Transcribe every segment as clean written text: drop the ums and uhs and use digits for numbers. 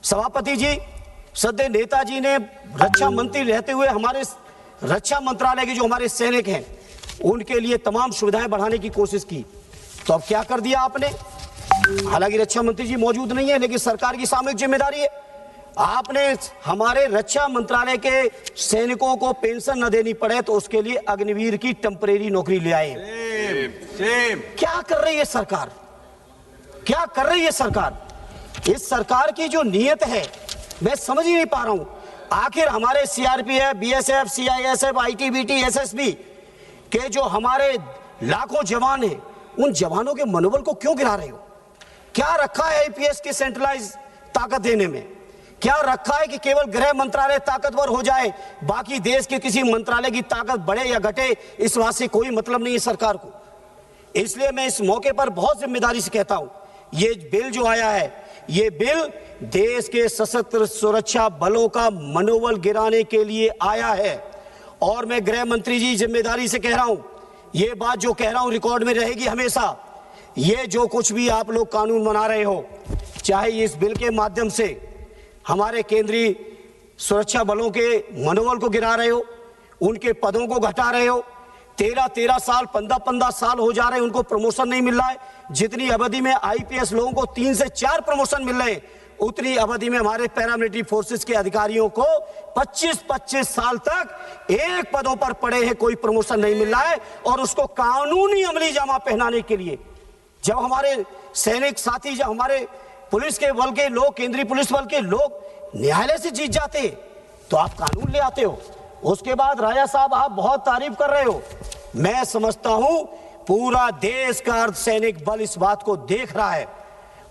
सभापति जी, सदैव नेताजी ने रक्षा मंत्री रहते हुए हमारे रक्षा मंत्रालय के जो हमारे सैनिक हैं उनके लिए तमाम सुविधाएं बढ़ाने की कोशिश की। तो अब क्या कर दिया आपने? हालांकि रक्षा मंत्री जी मौजूद नहीं है, लेकिन सरकार की सामूहिक जिम्मेदारी है। आपने हमारे रक्षा मंत्रालय के सैनिकों को पेंशन न देनी पड़े तो उसके लिए अग्निवीर की टेम्परेरी नौकरी ले आए। क्या कर रही है सरकार? क्या कर रही है सरकार? इस सरकार की जो नीयत है मैं समझ ही नहीं पा रहा हूं। आखिर हमारे CRPF, BSF, CISF, ITBT, SSB के जो हमारे लाखों जवान हैं, उन जवानों के मनोबल को क्यों गिरा रहे हो? क्या रखा है आईपीएस की सेंट्रलाइज ताकत देने में? क्या रखा है कि केवल गृह मंत्रालय ताकतवर हो जाए, बाकी देश के किसी मंत्रालय की ताकत बढ़े या घटे इस बात से कोई मतलब नहीं है सरकार को। इसलिए मैं इस मौके पर बहुत जिम्मेदारी से कहता हूं, ये बिल जो आया है, ये बिल देश के सशस्त्र सुरक्षा बलों का मनोबल गिराने के लिए आया है। और मैं गृह मंत्री जी जिम्मेदारी से कह रहा हूं, ये बात जो कह रहा हूं रिकॉर्ड में रहेगी हमेशा। ये जो कुछ भी आप लोग कानून बना रहे हो, चाहे इस बिल के माध्यम से हमारे केंद्रीय सुरक्षा बलों के मनोबल को गिरा रहे हो, उनके पदों को घटा रहे हो, 13-13 साल, 15-15 साल हो जा रहे हैं, उनको प्रमोशन नहीं मिल रहा है। जितनी अवधि में आईपीएस लोगों को 3 से 4 प्रमोशन मिल रहे हैं, उतनी अवधि में हमारे पैरामिलिट्री फोर्सेस के अधिकारियों को 25-25 साल तक एक पदों पर पड़े हैं, कोई प्रमोशन नहीं मिल रहा है। और उसको कानूनी अमली जामा पहनाने के लिए जब हमारे सैनिक साथी, जब हमारे पुलिस के बल के लोग, केंद्रीय पुलिस बल के लोग न्यायालय से जीत जाते हैं, तो आप कानून ले आते हो। उसके बाद राजा साहब आप बहुत तारीफ कर रहे हो। मैं समझता हूं पूरा देश का अर्धसैनिक बल इस बात को देख रहा है,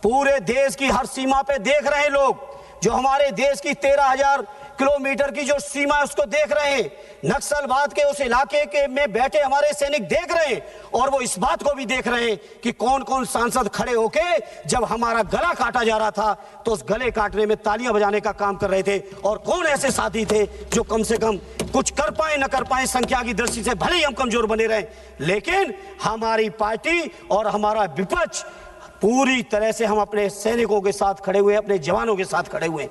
पूरे देश की हर सीमा पे देख रहे हैं लोग, जो हमारे देश की 13,000 किलोमीटर की जो सीमा है उसको देख रहे हैं। नक्सलवाद के उस इलाके के में बैठे हमारे सैनिक देख रहे हैं, और वो इस बात को भी देख रहे हैं कि कौन कौन सांसद खड़े होके जब हमारा गला काटा जा रहा था तो उस गले काटने में तालियां बजाने का काम कर रहे थे, और कौन ऐसे साथी थे जो कम से कम कुछ कर पाए न कर पाए, संख्या की दृष्टि से भले ही हम कमजोर बने रहे, लेकिन हमारी पार्टी और हमारा विपक्ष पूरी तरह से हम अपने सैनिकों के साथ खड़े हुए, अपने जवानों के साथ खड़े हुए।